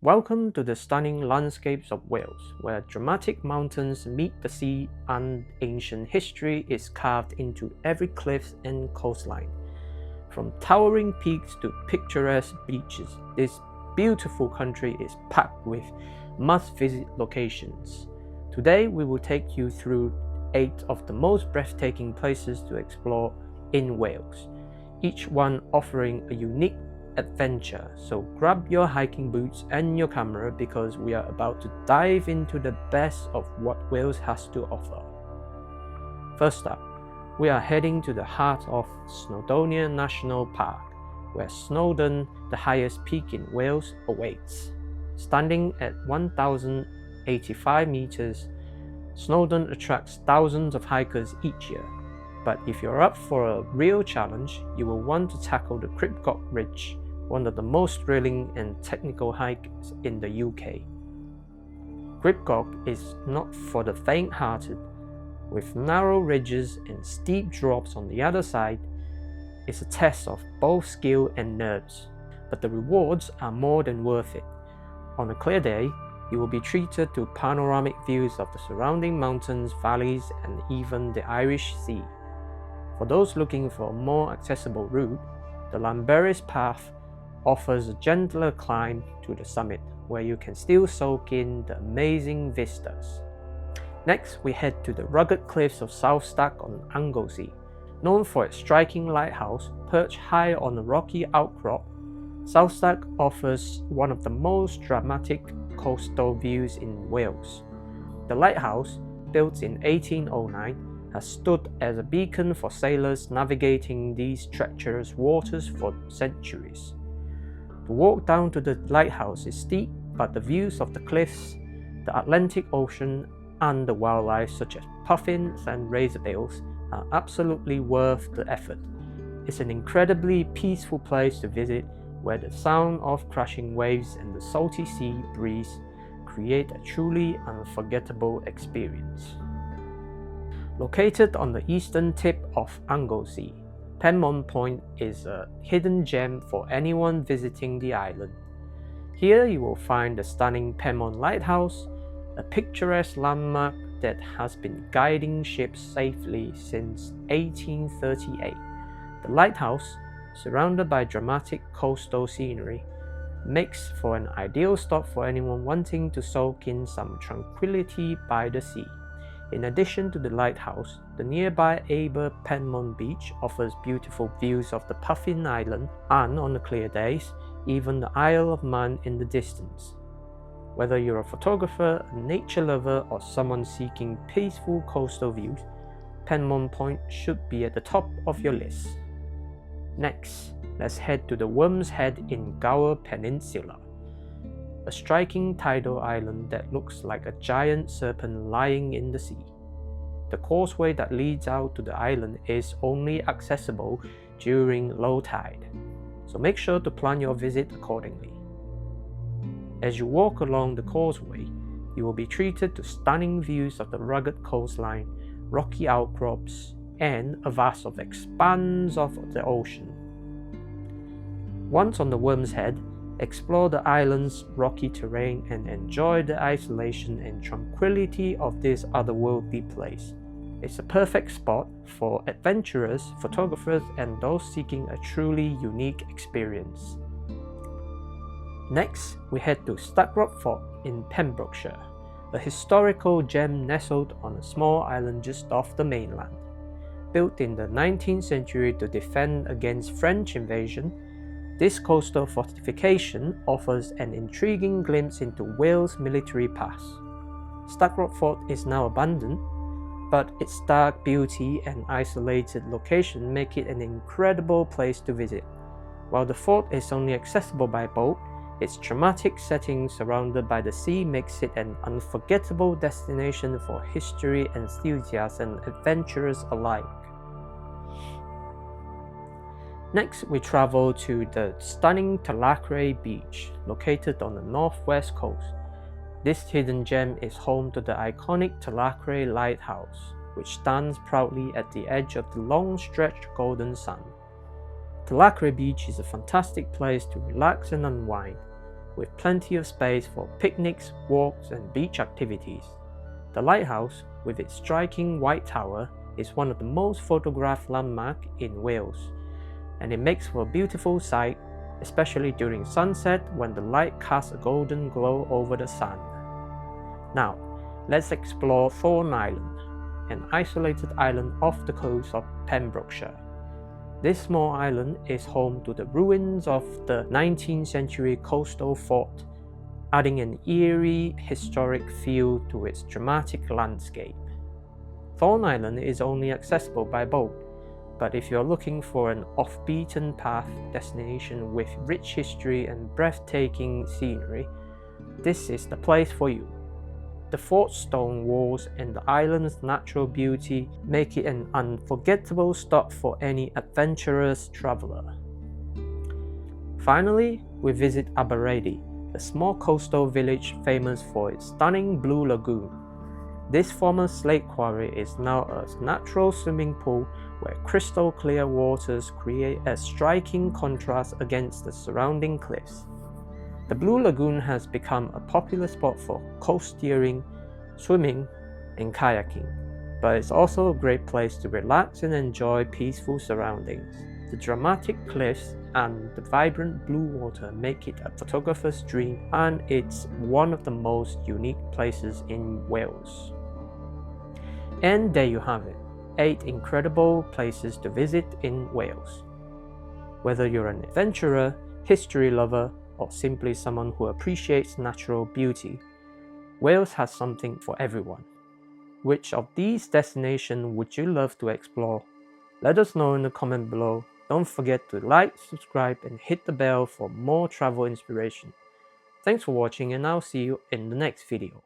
Welcome to the stunning landscapes of Wales, where dramatic mountains meet the sea and ancient history is carved into every cliff and coastline. From towering peaks to picturesque beaches, this beautiful country is packed with must-visit locations. Today we will take you through 8 of the most breathtaking places to explore in Wales, each one offering a unique adventure. So grab your hiking boots and your camera because we are about to dive into the best of what Wales has to offer. First up, we are heading to the heart of Snowdon National Park, where Snowdon, the highest peak in Wales, awaits. Standing at 1,085 meters, Snowdon attracts thousands of hikers each year. But if you're up for a real challenge, you will want to tackle the Goch Ridge, one of the most thrilling and technical hikes in the UK. Goch is not for the faint-hearted. With narrow ridges and steep drops on the other side, it's a test of both skill and nerves, but the rewards are more than worth it. On a clear day, you will be treated to panoramic views of the surrounding mountains, valleys, and even the Irish Sea. For those looking for a more accessible route, the Lamberis Path offers a gentler climb to the summit, where you can still soak in the amazing vistas. Next, we head to the rugged cliffs of South Stack on Anglesey. Known for its striking lighthouse, perched high on a rocky outcrop, South Stack offers one of the most dramatic coastal views in Wales. The lighthouse, built in 1809, has stood as a beacon for sailors navigating these treacherous waters for centuries. The walk down to the lighthouse is steep, but the views of the cliffs, the Atlantic Ocean, and the wildlife such as puffins and razorbills are absolutely worth the effort. It's an incredibly peaceful place to visit, where the sound of crashing waves and the salty sea breeze create a truly unforgettable experience. Located on the eastern tip of Anglesey, Penmon Point is a hidden gem for anyone visiting the island. Here you will find the stunning Penmon Lighthouse, a picturesque landmark that has been guiding ships safely since 1838. The lighthouse, surrounded by dramatic coastal scenery, makes for an ideal stop for anyone wanting to soak in some tranquility by the sea. In addition to the lighthouse, the nearby Penmon Beach offers beautiful views of the Puffin Island and, on the clear days, even the Isle of Man in the distance. Whether you're a photographer, a nature lover, or someone seeking peaceful coastal views, Penmon Point should be at the top of your list. Next, let's head to the Worm's Head in Gower Peninsula, a striking tidal island that looks like a giant serpent lying in the sea. The causeway that leads out to the island is only accessible during low tide, so make sure to plan your visit accordingly. As you walk along the causeway, you will be treated to stunning views of the rugged coastline, rocky outcrops, and a vast of expanse of the ocean. Once on the Worm's Head, explore the island's rocky terrain and enjoy the isolation and tranquility of this otherworldly place. It's a perfect spot for adventurers, photographers, and those seeking a truly unique experience. Next, we head to Starcroft Fort in Pembrokeshire, a historical gem nestled on a small island just off the mainland. Built in the 19th century to defend against French invasion, this coastal fortification offers an intriguing glimpse into Wales' military past. Starcroft Fort is now abandoned, but its dark beauty and isolated location make it an incredible place to visit. While the fort is only accessible by boat, its dramatic setting surrounded by the sea makes it an unforgettable destination for history enthusiasts and adventurers alike. Next, we travel to the stunning Talacre Beach, located on the northwest coast. This hidden gem is home to the iconic Talacre Lighthouse, which stands proudly at the edge of the long-stretched golden sun. Talacre Beach is a fantastic place to relax and unwind. with plenty of space for picnics, walks, and beach activities. The lighthouse, with its striking white tower, is one of the most photographed landmarks in Wales, and it makes for a beautiful sight, especially during sunset when the light casts a golden glow over the sand. Now, let's explore Thorne Island, an isolated island off the coast of Pembrokeshire. This small island is home to the ruins of the 19th century coastal fort, adding an eerie, historic feel to its dramatic landscape. Thorne Island is only accessible by boat, but if you're looking for an off-beaten-path destination with rich history and breathtaking scenery, this is the place for you. The fort's stone walls and the island's natural beauty make it an unforgettable stop for any adventurous traveler. Finally, we visit Abereiddy, a small coastal village famous for its stunning blue lagoon. This former slate quarry is now a natural swimming pool where crystal clear waters create a striking contrast against the surrounding cliffs. The Blue Lagoon has become a popular spot for coast steering, swimming, and kayaking, but it's also a great place to relax and enjoy peaceful surroundings. The dramatic cliffs and the vibrant blue water make it a photographer's dream, and it's one of the most unique places in Wales. And there you have it, 8 incredible places to visit in Wales. Whether you're an adventurer, history lover, or simply someone who appreciates natural beauty, Wales has something for everyone. Which of these destinations would you love to explore? Let us know in the comment below. Don't forget to like, subscribe, and hit the bell for more travel inspiration. Thanks for watching, and I'll see you in the next video.